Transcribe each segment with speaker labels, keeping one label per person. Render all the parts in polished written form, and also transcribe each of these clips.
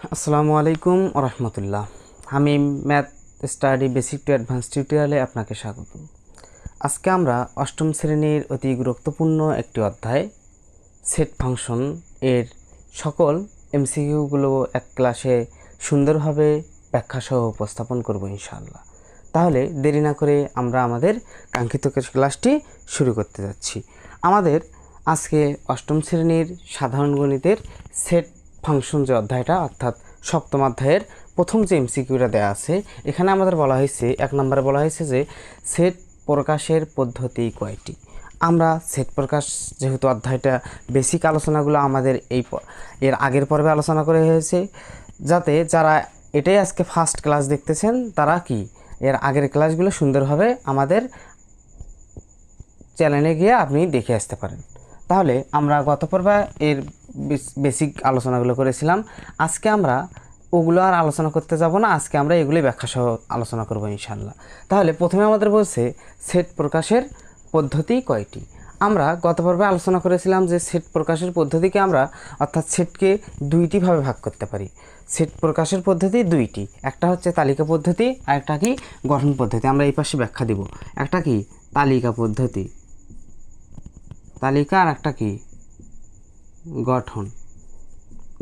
Speaker 1: আসসালামু আলাইকুম রহমতুল্লাহ। আমি math study basic to advance টিউটোরিয়ালে আপনাকে স্বাগত। আজকে আমরা অষ্টম শ্রেণীর অতি গুরুত্বপূর্ণ একটি অধ্যায় সেট ফাংশন এর সকল এমসিকিউগুলো এক ক্লাসে সুন্দরভাবে ব্যাখ্যাসহ উপস্থাপন করব ইনশাআল্লাহ। তাহলে দেরি না করে আমরা আমাদের কাঙ্ক্ষিত ক্লাসটি শুরু করতে যাচ্ছি। আমাদের আজকে অষ্টম শ্রেণীর সাধারণ গণিতের সেট ফাংশন যে অধ্যায়টা, অর্থাৎ সপ্তম অধ্যায়ের প্রথম যে এমসিকিউটা দেওয়া আছে, এখানে আমাদের বলা হয়েছে, এক নম্বরে বলা হয়েছে যে সেট প্রকাশের পদ্ধতি কয়টি। আমরা সেট প্রকাশ যেহেতু অধ্যায়টা বেসিক আলোচনাগুলো আমাদের এর আগের পর্বে আলোচনা করে হয়েছে, যাতে যারা এটাই আজকে ফার্স্ট ক্লাস দেখতেছেন তারা কি এর আগের ক্লাসগুলো সুন্দরভাবে আমাদের চ্যানেলে গিয়ে আপনি দেখে আসতে পারেন। তাহলে আমরা গত পর্বে এর বেসিক আলোচনাগুলো করেছিলাম। আজকে আমরা ওগুলো আর আলোচনা করতে যাব না, আজকে আমরা এগুলোই ব্যাখ্যা সহ আলোচনা করব ইনশাআল্লাহ। তাহলে প্রথমে আমাদের বলছে সেট প্রকাশের পদ্ধতি কয়টি। আমরা গত পর্বে আলোচনা করেছিলাম যে সেট প্রকাশের পদ্ধতিকে আমরা, অর্থাৎ সেটকে দুইটি ভাবে ভাগ করতে পারি। সেট প্রকাশের পদ্ধতি দুইটি, একটা হচ্ছে তালিকা পদ্ধতি আর একটা কি গঠন পদ্ধতি। আমরা এই পাশে ব্যাখ্যা দিব। একটা কি তালিকা পদ্ধতি, তালিকা, আর একটা কি গঠন।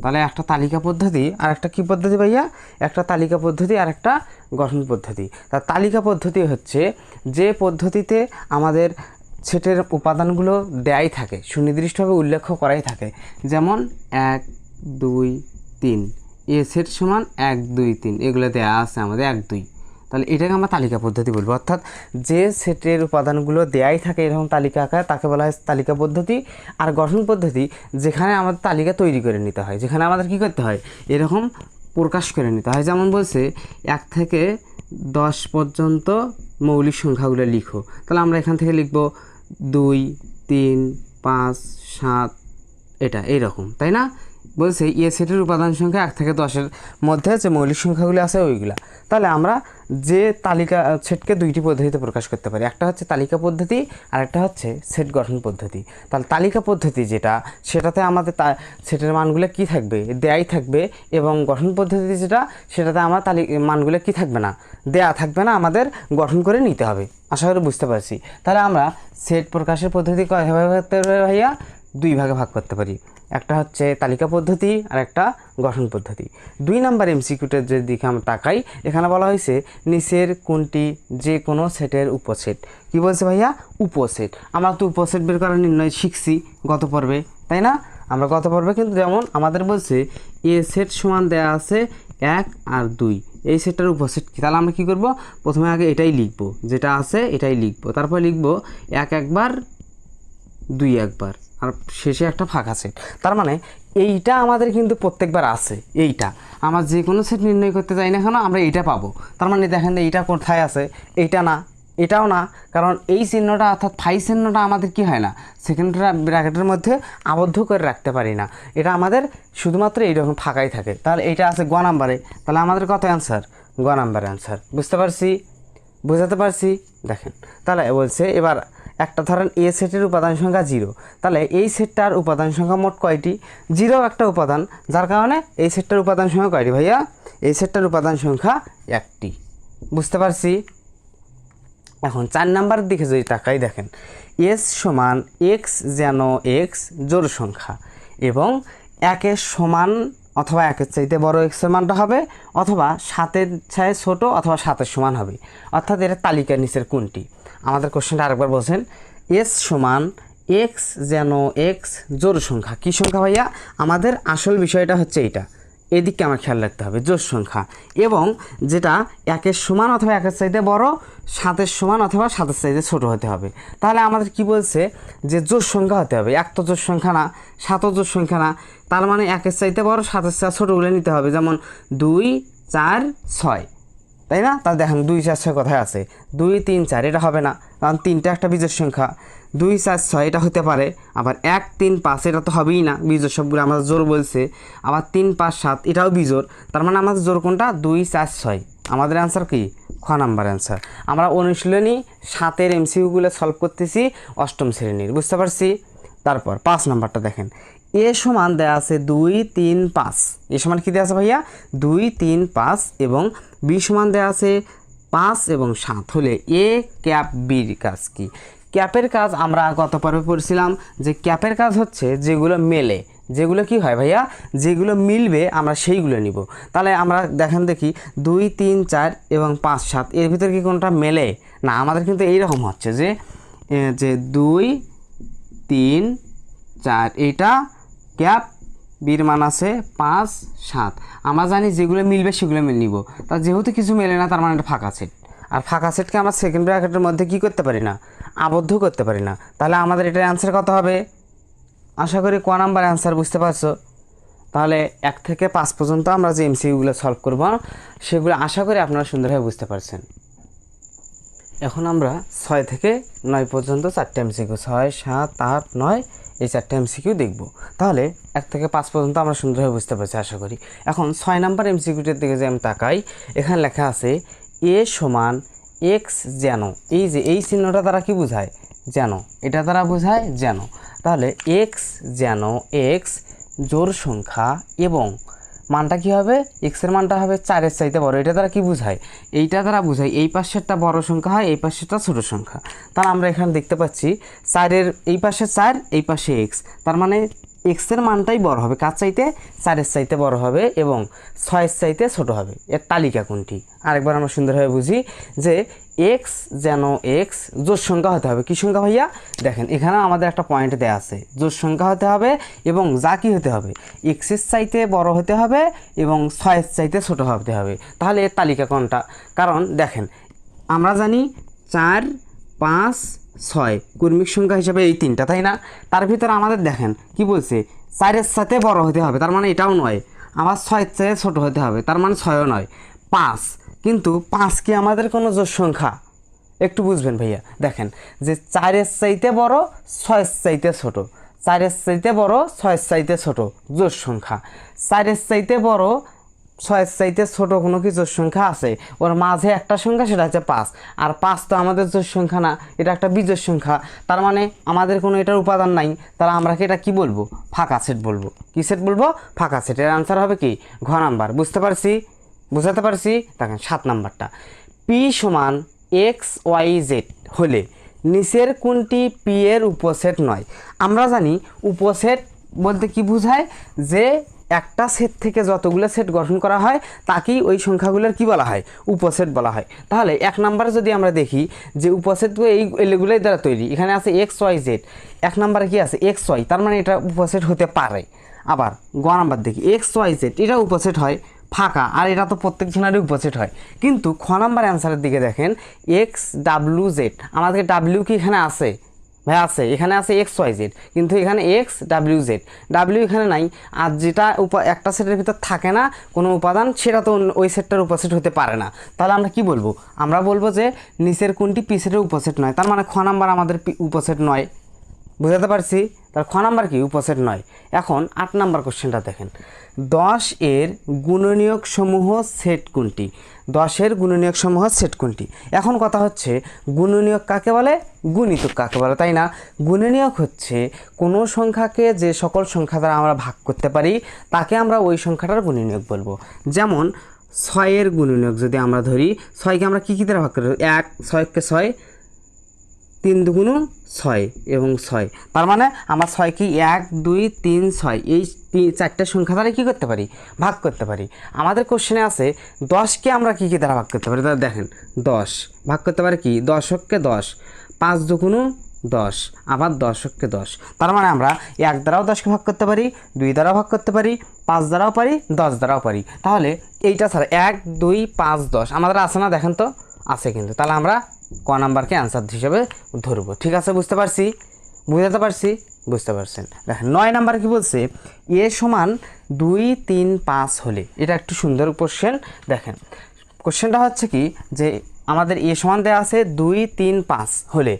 Speaker 1: তাহলে একটা তালিকা পদ্ধতি আর একটা কি পদ্ধতি ভাইয়া? একটা তালিকা পদ্ধতি আর একটা গঠন পদ্ধতি। তার তালিকা পদ্ধতি হচ্ছে যে পদ্ধতিতে আমাদের সেটের উপাদানগুলো দেয়াই থাকে, সুনির্দিষ্টভাবে উল্লেখ করাই থাকে। যেমন 1 2 3, এ সেট সমান 1 2 3, এগুলো দেয়া আছে আমাদের 1 2। তাহলে এটাকে আমরা তালিকা পদ্ধতি বলবো। অর্থাৎ যে সেটের উপাদানগুলো দেয়াই থাকে এরকম তালিকা আকারে, তাকে বলা হয় তালিকা পদ্ধতি। আর গঠন পদ্ধতি যেখানে আমাদের তালিকা তৈরি করে নিতে হয়, যেখানে আমাদের কি করতে হয়, এরকম প্রকাশ করে নিতে হয়। যেমন বলছে 1 থেকে 10 পর্যন্ত মৌলিক সংখ্যাগুলো লিখো। তাহলে আমরা এখান থেকে লিখব 2 3 5 7, এটা এইরকম, তাই না? বলছে এ সেটের উপাদান সংখ্যা 1 থেকে 10-এর মধ্যে যে মৌলিক সংখ্যাগুলো আছে ওইগুলা। তাহলে আমরা যে তালিকা সেটকে দুইটি পদ্ধতিতে প্রকাশ করতে পারি, একটা হচ্ছে তালিকা পদ্ধতি আর একটা হচ্ছে সেট গঠন পদ্ধতি। তাহলে তালিকা পদ্ধতি যেটা, সেটাতে আমাদের সেটের মানগুলো কি থাকবে, দেয়াই থাকবে। এবং গঠন পদ্ধতি যেটা, সেটাতে আমার মানগুলো কি থাকবে না, দেয়া থাকবে না, আমাদের গঠন করে নিতে হবে। আশা করি বুঝতে পারছি। তাহলে আমরা সেট প্রকাশের পদ্ধতি কয়ভাবে করতে পারি ভাইয়া? দুই ভাগে ভাগ করতে পারি। একটা হচ্ছে তালিকা পদ্ধতি আর একটা গঠন পদ্ধতি। 2 নম্বর এমসিকিউটার যে দিকে আমরা তাকাই, এখানে বলা হয়েছে নিচের কোনটি যে কোনো সেটের উপসেট। কি বলছে ভাইয়া? উপসেট। আমরা তো উপসেট বের করার নির্ণয় শিখছি গত পর্বে, তাই না? আমরা গত পর্বে কিন্তু যেমন আমাদের বলছে এ সেট সমান দেয়া আছে 1 আর 2, এই সেটটার উপসেট কি। তাহলে আমরা কি করব, প্রথমে আগে এটাই লিখব, যেটা আছে এটাই লিখব, তারপর লিখব 1 একবার 2 একবার, আর শেষে একটা ফাঁকা সেট। তার মানে এইটা আমাদের কিন্তু প্রত্যেকবার আছে। এইটা আমরা যে কোনো সেট নির্ণয় করতে যাই না কেন, আমরা এইটা পাবো। তার মানে দেখেন এইটা কোথায় আছে, এইটা না, এটাও না, কারণ এই চিহ্নটা অর্থাৎ ফাই চিহ্নটা আমাদের কি হয় না, সেকেন্ড ব্র্যাকেটের মধ্যে আবদ্ধ করে রাখতে পারি না। এটা আমাদের শুধুমাত্র এইরকম ফাঁকাই থাকে। তাহলে এইটা আছে গ নাম্বারে। তাহলে আমাদের কত অ্যান্সার? গ নাম্বার অ্যান্সার। বুঝতে পারছি? বোঝাতে পারছি? দেখেন, তাহলে বলছে এবার একটা ধরেন এ সেটের উপাদান সংখ্যা 0। তাহলে এই সেটটার উপাদান সংখ্যা মোট কয়টি? 0 একটা উপাদান, যার কারণে এই সেটটার উপাদান সংখ্যা কয়টি ভাইয়া? এই সেটটার উপাদান সংখ্যা 1টি। বুঝতে পারছি? এখন 4 নাম্বারের দিকে যদি তাকাই, দেখেন এস সমান এক্স যেন এক্স জোড় সংখ্যা, এবং 1-এর সমান অথবা 1-এর চাইতে বড় এক্সের মানটা হবে, অথবা 7-এর চেয়ে ছোট অথবা 7-এর সমান হবে। অর্থাৎ এটা তালিকার নিচের কোনটি। আমাদের কোশ্চেনটা আরেকবার বলছেন, এস সমান এক্স যেন এক্স জোড় সংখ্যা। কী সংখ্যা ভাইয়া? আমাদের আসল বিষয়টা হচ্ছে এইটা, এদিকে আমার খেয়াল রাখতে হবে, জোড় সংখ্যা, এবং যেটা 1-এর সমান অথবা 1-এর চাইতে বড়, 7-এর সমান অথবা 7-এর চাইতে ছোট হতে হবে। তাহলে আমাদের কি বলছে, যে জোড় সংখ্যা হতে হবে। 1 তো জোড় সংখ্যা না, 7ও জোড় সংখ্যা না, তার মানে 1-এর চাইতে বড়, 7-এর চাইতে ছোটোগুলো নিতে হবে। যেমন 2 4 6, তাই না? তাহলে দেখেন 2 4 6 কোথায় আছে? 2 3 4 এটা হবে না, কারণ 3টা একটা বিজোড় সংখ্যা। 2 4 6 এটা হতে পারে, আবার 1 3 5 এটা তো হবেই না, বিজোড় সবগুলো আমাদের জোড় বলছে। আবার 3 5 7 এটাও বিজোড়, তার মানে আমাদের জোড় কোনটা? 2 4 6। আমাদের অ্যান্সার কি? খ নাম্বার অ্যান্সার। আমরা অনুশীলনী 7-এর এমসিকিউগুলো সলভ করতেছি অষ্টম শ্রেণীর। বুঝতে পারছি? তারপর 5 নাম্বারটা দেখেন, এ সমান দেওয়া আছে 2 3 5, এ সমান কি দেওয়া আছে ভাইয়া 2 3 5 এবং বি সমান দেওয়া আছে 5 এবং 7 হলে এ ক্যাপ বির কাজ কি? ক্যাপের কাজ আমরা গত পর্বে পড়ছিলাম যে ক্যাপের কাজ হচ্ছে যেগুলো মেলে, যেগুলো কি হয় ভাইয়া, যেগুলো মিলবে আমরা সেইগুলো নিব। তাহলে আমরা দেখেন দেখি 2 3 4 এবং 5 7 এর ভিতরে কি কোনটা মেলে না? আমাদের কিন্তু এইরকম হচ্ছে যে 2 3 4 এইটা ক্যাপ, বির মান আছে 5 7। আমরা জানি যেগুলো মিলবে সেগুলো মিল নিব। তা যেহেতু কিছু মেলে না তার মানে এটা ফাঁকা সেট, আর ফাঁকা সেটকে আমরা সেকেন্ড ব্র্যাকেটের মধ্যে কি করতে পারি না? আবদ্ধ করতে পারি না। তাহলে আমাদের এটার অ্যান্সার কত হবে? আশা করি ক নাম্বার অ্যান্সার বুঝতে পারছো। তাহলে 1 থেকে 5 পর্যন্ত আমরা যে এমসিকিউগুলো সলভ করব সেগুলো আশা করি আপনারা সুন্দরভাবে বুঝতে পারছেন। এখন আমরা 6 থেকে 9 পর্যন্ত 4টে এমসিকিউ, 6 7 8 9 এই 4টে এমসিকিউ দেখব। তাহলে 1 থেকে 5 পর্যন্ত আমরা সুন্দরভাবে বুঝতে পারছি আশা করি। এখন 6 নাম্বার এমসিকিউটার দিকে যে আমি তাকাই, এখানে লেখা আছে এ সমান এক্স যেন, এই যে এই চিহ্নটা দ্বারা কি বোঝায়? যেন, এটা দ্বারা বোঝায় যেন। তাহলে এক্স যেন এক্স জোড় সংখ্যা এবং মানটা কি হবে? এক্সের মানটা হবে 4-এর চাইতে বড়। এটা দ্বারা কি বোঝায়? এইটা দ্বারা বোঝায় এই পাশেরটা বড় সংখ্যা হয়, এই পাশেরটা ছোট সংখ্যা। তাহলে আমরা এখানে দেখতে পাচ্ছি 4-এর এই পাশে 4, এই পাশে এক্স, তার মানে এক্সের মানটাই বড় হবে, কার চাইতে? 4-এর চাইতে বড় হবে এবং 6-এর চাইতে ছোট হবে। এর তালিকা কোনটি? আরেকবার আমরা সুন্দরভাবে বুঝি যে এক্স যেন এক্স জোড় সংখ্যা হতে হবে। কি সংখ্যা ভাইয়া? দেখেন এখানে আমাদের একটা পয়েন্ট দেওয়া আছে, জোড় সংখ্যা হতে হবে এবং যা কি হতে হবে? এক্সের চাইতে বড় হতে হবে এবং 6-এর চাইতে ছোট হতে হবে। তাহলে এর তালিকা কোনটা? কারণ দেখেন আমরা জানি 4 5 6 কর্মিক সংখ্যা হিসাবে এই তিনটা, তাই না? তার ভিতরে আমাদের দেখেন কি বলছে? 4-এর সাথে বড় হতে হবে, তার মানে এটাও নয়। আবার 6-এর চাইতে ছোট হতে হবে, তার মানে 6ও নয়। 5, কিন্তু 5 কি আমাদের কোনো জোড় সংখ্যা? একটু বুঝবেন ভাইয়া। দেখেন যে 4-এর চাইতে বড় 6-এর চাইতে ছোট, 4-এর চাইতে বড় 6-এর চাইতে ছোট জোড় সংখ্যা। 4-এর চাইতে বড় 6-এর চাইতে ছোট কোনো কি জোড় সংখ্যা আছে? ওর মাঝে একটা সংখ্যা, সেটা হচ্ছে 5। আর 5 তো আমাদের জোড় সংখ্যা না, এটা একটা বিজোড় সংখ্যা। তার মানে আমাদের কোনো এটার উপাদান নাই। তাহলে আমরা কি এটা কি বলবো? ফাঁকা সেট বলবো। কি সেট বলবো? ফাঁকা সেট। এর আনসার হবে কি? ঘ নাম্বার। বুঝতে পারছি? বুঝাতে পারছি? দেখেন 7 নাম্বারটা, পি সমান এক্স ওয়াই জেড হলে নিচের কোনটি পি এর উপসেট নয়? আমরা জানি উপসেট বলতে কি বোঝায়? যে একটা সেট থেকে যতগুলো সেট গঠন করা হয় তাকেই ওই সংখ্যাগুলোর কি বলা হয়? উপসেট বলা হয়। তাহলে 1 নম্বরে যদি আমরা দেখি যে উপসেটগুলো এই এগুলোই দ্বারা তৈরি, এখানে আছে এক্স ওয়াই জেড, 1 নম্বরে কি আছে? এক্স ওয়াই, তার মানে এটা উপসেট হতে পারে। আবার গ নাম্বার দেখি এক্স ওয়াই জেড, এটা উপসেট হয় ফাঁকা, আর এটা তো প্রত্যেক জনেরই উপসেট হয়। কিন্তু খ নাম্বার অ্যান্সারের দিকে দেখেন এক্স ডাব্লিউ জেড, আমাদের ডাব্লিউ কি এখানে আছে? ভাই আছে, এখানে আছে এক্স ওয়াই জেড, কিন্তু এখানে এক্স ডাব্লিউ জেড, ডাব্লিউ এখানে নাই। আর যেটা একটা সেটের ভিতর থাকে না কোনো উপাদান, সেটা তো ওই সেটটার উপসেট হতে পারে না। তাহলে আমরা কি বলবো? আমরা বলবো যে নিচের কোনটি পি সেটের উপসেট নয়। তার মানে খ নাম্বার আমাদের উপসেট নয়। বুঝাতে পারছি? তার খ নাম্বার কি? উপসেট নয়। এখন 8 নাম্বার কোশ্চেনটা দেখেন, 10 এর গুণনীয়ক সমূহ সেট কোনটি? 10 এর গুণনীয়ক সমূহ সেট কোনটি? এখন কথা হচ্ছে গুণনীয়ক কাকে বলে, গুণিতক কাকে বলে, তাই না? গুণনীয়ক হচ্ছে কোনো সংখ্যাকে যে সকল সংখ্যা দ্বারা আমরা ভাগ করতে পারি তাকে আমরা ওই সংখ্যাটার গুণনীয়ক বলবো। যেমন 6 এর গুণনীয়ক যদি আমরা ধরি, 6কে আমরা কী দ্বারা ভাগ করি? 1, 6কে 6, 3 দুগুণ 6 এবং 6, তার মানে আমরা 6 কি 1 2 3 6 এই 4টে সংখ্যা দ্বারা কী করতে পারি? ভাগ করতে পারি। আমাদের কোশ্চেনে আছে 10কে আমরা কী দ্বারা ভাগ করতে পারি? তাহলে দেখেন 10 ভাগ করতে পারি কি? 10কে 10, 5 দুগুণ 10, আবার 10কে 10, তার মানে আমরা 1 দ্বারাও 10কে ভাগ করতে পারি, 2 দ্বারাও ভাগ করতে পারি, 5 দ্বারাও পারি, 10 দ্বারাও পারি। তাহলে এইটা ছাড়া 1 2 5 10 আমাদের আছে না? দেখেন তো আছে কিন্তু। তাহলে আমরা ক নাম্বারকে অ্যান্সার হিসেবে ধরবো। ঠিক আছে? বুঝতে পারছি? বুঝাতে পারছি? বুঝতে পারছেন? দেখেন 9 নাম্বার কি বলছে? এ সমান 2 3 5 হলে, এটা একটু সুন্দর কোশ্চেন। দেখেন কোশ্চেনটা হচ্ছে কি যে আমাদের এ সমান দেওয়া আছে 2 3 5 হলে,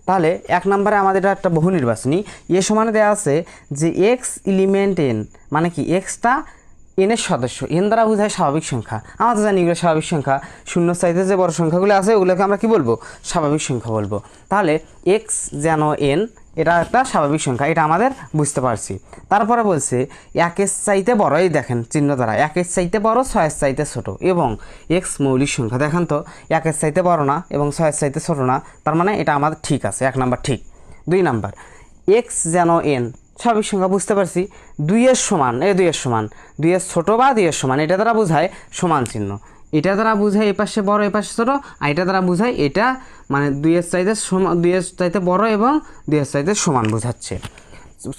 Speaker 1: তাহলে 1 নম্বরে আমাদের এটা একটা বহু নির্বাচনী। এ সমানে দেওয়া আছে যে এক্স এলিমেন্ট এন, মানে কি এক্সটা এনের সদস্য, এন দ্বারা বোঝায় স্বাভাবিক সংখ্যা। আমরা তো জানি এগুলো স্বাভাবিক সংখ্যা, শূন্য চাইতে যে বড় সংখ্যাগুলো আছে ওগুলোকে আমরা কি বলবো? স্বাভাবিক সংখ্যা বলবো। তাহলে এক্স যেন এন এটা একটা স্বাভাবিক সংখ্যা, এটা আমাদের বুঝতে পারছি। তারপরে বলছে একের চাইতে বড়, এই দেখেন চিহ্ন দ্বারা, একের চাইতে বড়, ছয়ের চাইতে ছোট এবং এক্স মৌলিক সংখ্যা। দেখেন তো একের চাইতে বড় না এবং ছয়ের চাইতে ছোট না, তার মানে এটা আমাদের ঠিক আছে, 1 নাম্বার ঠিক। 2 নাম্বার এক্স যেন এন, স্বাভাবিক সংখ্যা বুঝতে পারছি। 2-এর সমান, 2-এর সমান, 2-এর ছোট বা 2-এর সমান, এটা দ্বারা বোঝায় সমান চিহ্ন, এটা দ্বারা বোঝায় এ পাশে বড় এ পাশে ছোট, আর এটা দ্বারা বোঝায় এটা মানে 2-এর চাইতে সমান, 2-এর চাইতে বড় এবং 2-এর চাইতে সমান বোঝাচ্ছে,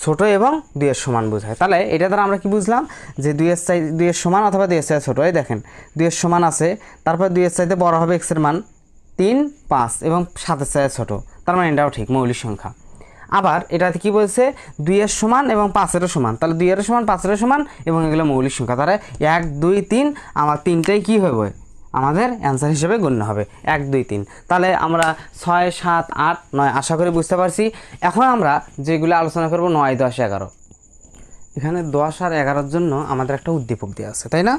Speaker 1: ছোট এবং 2-এর সমান বোঝায়। তাহলে এটা দ্বারা আমরা কি বুঝলাম যে 2-এর সমান অথবা 2-এর চাইতে ছোট। এই দেখেন 2-এর সমান আছে, তারপর 2-এর চাইতে বড় হবে এক্সের মান 3, 5 এবং 7-এর চাইতে ছোট, তার মানে এটাও ঠিক মৌলিক সংখ্যা। আবার এটাতে কি বলছে 2-এর সমান এবং 5-এরও সমান, তাহলে 2-এর সমান 5-এরও সমান এবং এগুলো মৌলিক সংখ্যা। তাহলে 1, 2, 3 আমার তিনটাই কি হবে আমাদের অ্যান্সার হিসেবে গণ্য হবে, 1, 2, 3। তাহলে আমরা 6, 7, 8, 9 আশা করি বুঝতে পারছি। এখন আমরা যেগুলো আলোচনা করব 9, 10, 11। এখানে 10 আর 11-র জন্য আমাদের একটা উদ্দীপক দেওয়া আছে, তাই না?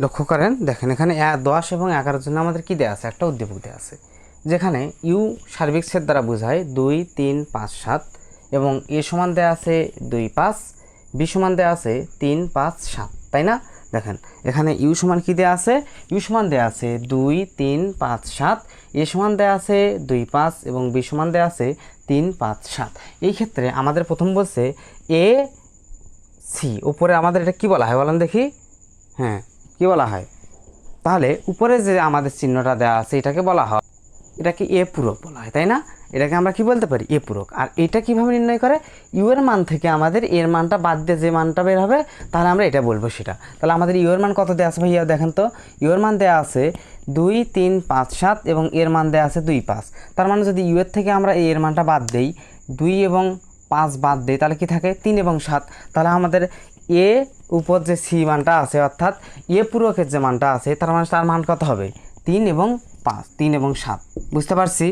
Speaker 1: লক্ষ্য করেন, দেখেন এখানে 10 এবং 11-র জন্য আমাদের কি দেওয়া আছে, একটা উদ্দীপক দেওয়া আছে, যেখানে ইউ সার্বিক সেট দ্বারা বোঝায় 2, 3, 5, 7 এবং এ সমান দেওয়া আছে 2, 5, বি সমান দেওয়া আছে 3, 5, 7, তাই না? দেখেন এখানে ইউ সমান কি দেওয়া আছে, ইউ সমান দেওয়া আছে 2, 3, 5, 7, এ সমান দেওয়া আছে 2, 5 এবং বি সমান দেওয়া আছে 3, 5, 7। এই ক্ষেত্রে আমাদের প্রথম বলছে এ সি, উপরে আমাদের এটা কি বলা হয় বলেন দেখি, হ্যাঁ কি বলা হয়, তাহলে উপরে যে আমাদের চিহ্নটা দেওয়া আছে এটাকে বলা হয়, এটাকে এ পূরক বলা হয়, তাই না? এটাকে আমরা কি বলতে পারি, এ পূরক। আর এটা কিভাবে নির্ণয় করে, ইউ এর মান থেকে আমাদের এর মানটা বাদ দিয়ে যে মানটা বের হবে তাহলে আমরা এটা বলবো সেটা। তাহলে আমাদের ইউ এর মান কত দেওয়া আছে ভাইয়া দেখেন তো, ইউ এর মান দেওয়া আছে 2, 3, 5, 7 এবং এর মান দেওয়া আছে 2, 5। তার মানে যদি ইউ এর থেকে আমরা এর মানটা বাদ দেই, 2 এবং 5 বাদ দেই, তাহলে কি থাকে 3 এবং 7। তাহলে আমাদের এ উপর যে সি মানটা আছে অর্থাৎ এ পূরকের যে মানটা আছে তার মানে তার মান কত হবে 3 এবং 5, 3 এবং 7। বুঝতে পারছি,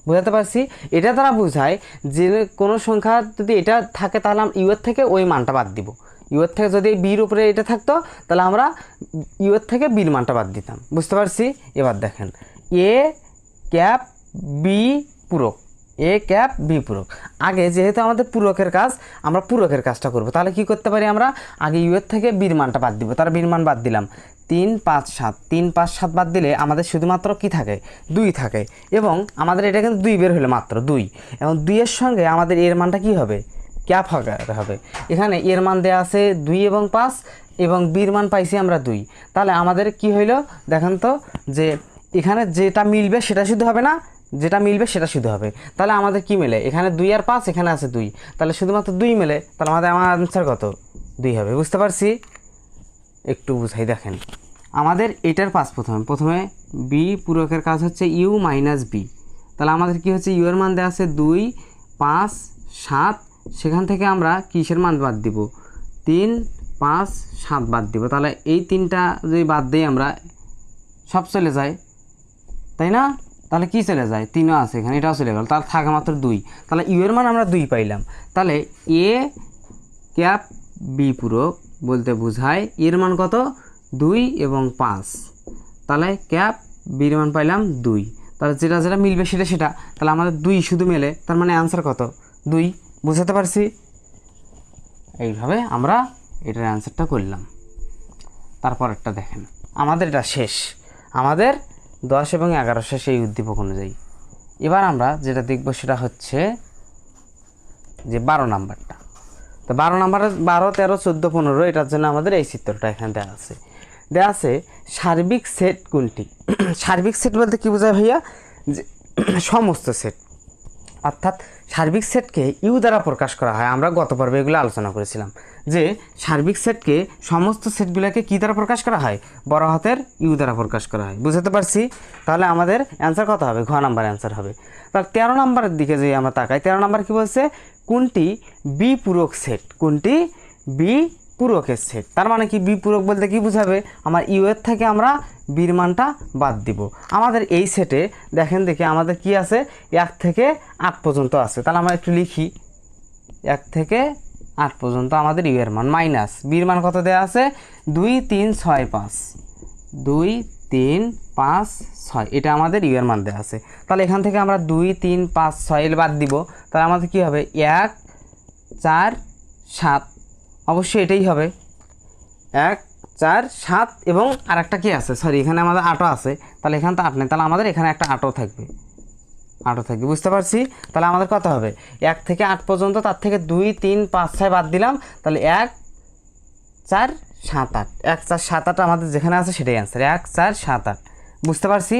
Speaker 1: বুঝাতে পারছি? এটা দ্বারা বোঝায় যে কোনো সংখ্যা যদি এটা থাকে তাহলে আমরা ইউ এর থেকে ওই মানটা বাদ দিব। ইউ এর থেকে যদি বির উপরে এটা থাকতো তাহলে আমরা ইউ এর থেকে বির মানটা বাদ দিতাম। বুঝতে পারছি? এবার দেখেন এ ক্যাপ বি পূরক, এ ক্যাপ বি পূরক। আগে যেহেতু আমাদের পূরকের কাজ, আমরা পূরকের কাজটা করব। তাহলে কি করতে পারি, আমরা আগে ইউ এর থেকে বির মানটা বাদ দিব। তার বির মান বাদ দিলাম 3, 5, 7, 3, 5, 7 বাদ দিলে আমাদের শুধুমাত্র কি থাকে 2 থাকে এবং আমাদের এটা কিন্তু 2 বের হলো মাত্র 2 এবং 2 এর সঙ্গে আমাদের এর মানটা কি হবে ক্যাপ হবে। এখানে এর মান দেওয়া আছে 2 এবং 5 এবং বির মান পাইছি আমরা 2। তাহলে আমাদের কি হইল দেখেন তো, যে এখানে যেটা মিলবে সেটা শুধু হবে না, যেটা মিলবে সেটা শুধু হবে। তাহলে আমাদের কি মেলে, এখানে 2 আর 5, এখানে আছে 2, তাহলে শুধুমাত্র 2 মেলে, তাহলে আমার আনসার কত 2 হবে। বুঝতে পারছি? একটু বুঝাই দেখেন, আমাদের এটার পাশ প্রথমে বি পূরকের কাজ হচ্ছে ইউ মাইনাস বি। তাহলে আমাদের কি হচ্ছে, ইউ এর মান দেওয়া আছে 2, 5, 7, সেখান থেকে আমরা কিসের মান বাদ দিব 3, 5, 7 বাদ দিব। তাহলে এই 3টা যদি বাদ দিই আমরা সব চলে যায়, তাই না? তাহলে কি চলে যায়, 3ও আছে এখানে, এটাও চলে গেল, তার থাকে মাত্র 2। তাহলে ইউ এর মান আমরা 2 পাইলাম। তাহলে এ ক্যাপ বি পূরক বলতে বোঝায় এর মান কত 2 এবং 5। তাহলে ক্যাপ বির মান পাইলাম 2। তাহলে যেটা যেটা মিলবে সেটা, তাহলে আমাদের 2 শুধু মেলে, তার মানে অ্যান্সার কত 2। বুঝাতে পারছি? এইভাবে আমরা এটার অ্যান্সারটা করলাম। তারপর একটা দেখেন, আমাদের এটা শেষ, আমাদের 10 এবং 11 শেষ এই উদ্দীপক অনুযায়ী। এবার আমরা যেটা দেখব সেটা হচ্ছে যে 12 নাম্বারটা। তো 12 নাম্বারে 12, 13, 14, 15 এটার জন্য আমাদের এই চিত্রটা এখানে দেওয়া আছে সার্বিক সেট কোনটি। সার্বিক সেট বলতে কি বোঝায় ভাইয়া, যে সমস্ত সেট, অর্থাৎ সার্বিক সেটকে ইউ দ্বারা প্রকাশ করা হয়। আমরা গত পর্বে এগুলো আলোচনা করেছিলাম যে সার্বিক সেটকে সমস্ত সেটগুলোকে কী দ্বারা প্রকাশ করা হয়, বড় হাতের ইউ দ্বারা প্রকাশ করা হয়। বুঝতে পারছি? তাহলে আমাদের অ্যান্সার কত হবে, ঘ নাম্বার অ্যান্সার হবে। তাহলে 13 নাম্বারের দিকে যদি আমরা তাকাই, 13 নাম্বার কী বলছে, কোনটি বি পূরক সেট, কোনটি বি পূরকের সেট। তার মানে কি বি পূরক বলতে কি বোঝাবে, আমার ইউ এর থেকে আমরা বির মানটা বাদ দিব। আমাদের এই সেটে দেখেন দেখি আমাদের কি আছে, 1 থেকে 8 পর্যন্ত আছে। তাহলে আমরা একটু লিখি, 1 থেকে 8 পর্যন্ত আমাদের ইউ এর মান, মাইনাস বির মান কত দেওয়া আছে 2, 3, 6, 5, 2, 3 5 6 এটা আমাদের ইউ এর মান দেওয়া আছে। তাহলে এখান থেকে আমরা 2 3 5 6 এর বাদ দিব, তাহলে আমাদের কি হবে 1 4 7, অবশ্যই এটাই হবে 1 4 7 এবং আরেকটা কি আছে, সরি এখানে আমাদের 8 আছে, তাহলে এখানে তো 8 নেই, তাহলে আমাদের এখানে একটা 8 থাকবে, 8 থাকবে, বুঝতে পারছি। তাহলে আমাদের কত হবে 1 থেকে 8 পর্যন্ত, তার থেকে 2 3 5 6 বাদ দিলাম, তাহলে 1 4 7 8, 1 4 7 8 আমাদের যেখানে আছে সেটাই অ্যান্সার, 1 4 7 8। বুঝতে পারছি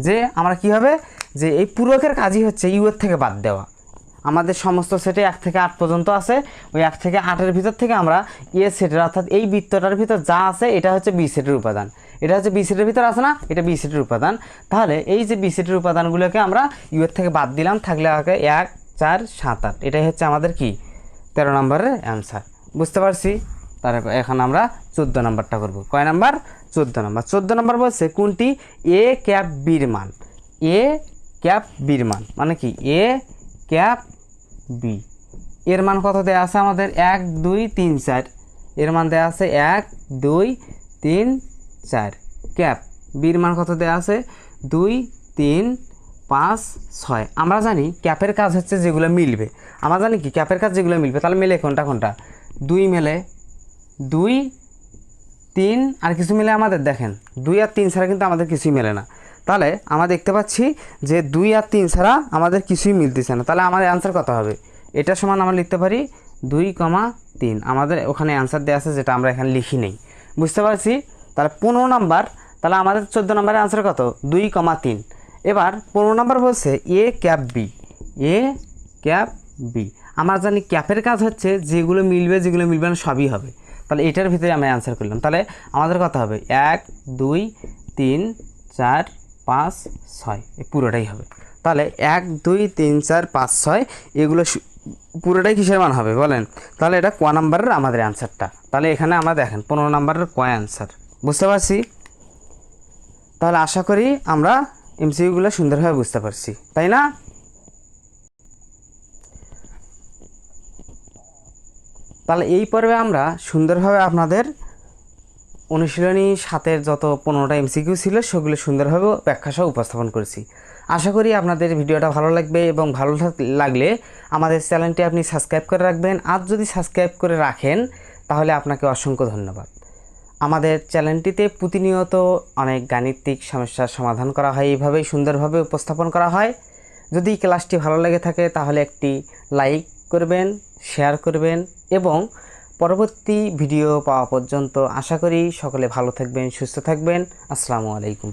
Speaker 1: যে আমরা কি হবে যে এই পূরকের কাজই হচ্ছে ইউ এর থেকে বাদ দেওয়া। আমাদের সমস্ত সেটে 1 থেকে 8 পর্যন্ত আছে, ওই 1 থেকে 8-এর ভিতর থেকে আমরা এ সেটের অর্থাৎ এই বৃত্তটার ভিতর যা আছে এটা হচ্ছে বি সেটের উপাদান, এটা হচ্ছে বি সেটের ভিতর আছে না, এটা বি সেটের উপাদান। তাহলে এই যে বি সেটের উপাদানগুলোকে আমরা ইউ এর থেকে বাদ দিলাম, থাকলে আগে 1 4 7 8, এটাই হচ্ছে আমাদের কি 13 নম্বরের অ্যান্সার। বুঝতে পারছি। তারপর এখন আমরা 14 নম্বরটা করব। কয় নাম্বার? 14 নম্বর। 14 নম্বর বলছে কোনটি এ ক্যাপ বির মান, এ ক্যাপ বির মান মানে কি এ ক্যাপ বি এর মান কত দেওয়া আছে আমাদের 1 2 3 4, এর মান দেওয়া আছে 1 2 3 4। ক্যাপ বির মান কত দেওয়া আছে 2 3 5 6। আমরা জানি ক্যাপের কাজ হচ্ছে যেগুলো মিলবে, আমরা জানি কি ক্যাপের কাজ যেগুলো মিলবে, তাহলে মেলে কোনটা কোনটা 2 মেলে, 2 3 আর কিছু মিলে আমাদের দেখেন 2 আর 3 ছাড়া কিন্তু আমাদের কিছুই মেলে না। তাহলে আমরা দেখতে পাচ্ছি যে 2 আর 3 ছাড়া আমাদের কিছুই মিলতেছে না। তাহলে আমাদের অ্যান্সার কত হবে, এটা সমান আমরা লিখতে পারি 2, 3। আমাদের ওখানে অ্যান্সার দেওয়া আছে যেটা আমরা এখানে লিখি নেই। বুঝতে পারছি। তাহলে 15 নাম্বার, তাহলে আমাদের 14 নম্বরের অ্যান্সার কত 2, 3। এবার 15 নম্বর বলছে A cap B, A cap B. আমরা জানি ক্যাপের কাজ হচ্ছে যেগুলো মিলবে যেগুলো মিলবে না সবই হবে। তাহলে এটার ভিতরে আমরা অ্যান্সার করলাম। তাহলে আমাদের কত হবে 1 2 3 4 5 6, এই পুরোটাই হবে। তাহলে 1 2 3 4 5 6 এগুলো পুরোটাই কিসের মান হবে বলেন? তাহলে এটা ক নাম্বারের আমাদের অ্যান্সারটা। তাহলে এখানে আমরা দেখেন 15 নাম্বারের ক অ্যান্সার। বুঝতে পারছি। তাহলে আশা করি আমরা এমসিকিউগুলো সুন্দরভাবে বুঝতে পারছি, তাই না? তাহলে এই পর্বে আমরা সুন্দরভাবে আপনাদের অনুশীলনী 7-এর যত 15টা এমসিকিউ ছিল সেগুলো সুন্দরভাবে ব্যাখ্যাসহ উপস্থাপন করেছি। আশা করি আপনাদের ভিডিওটা ভালো লাগবে এবং ভালো লাগলে আমাদের চ্যানেলটি আপনি সাবস্ক্রাইব করে রাখবেন। আর যদি সাবস্ক্রাইব করে রাখেন তাহলে আপনাকে অসংখ্য ধন্যবাদ। আমাদের চ্যানেলটিতে প্রতিনিয়ত অনেক গাণিতিক সমস্যার সমাধান করা হয়, এইভাবেই সুন্দরভাবে উপস্থাপন করা হয়। যদি ক্লাসটি ভালো লেগে থাকে তাহলে একটি লাইক করবেন, শেয়ার করবেন এবং পরবর্তী ভিডিও পাওয়া পর্যন্ত আশা করি সকলে ভালো থাকবেন, সুস্থ থাকবেন। আসসালামু আলাইকুম।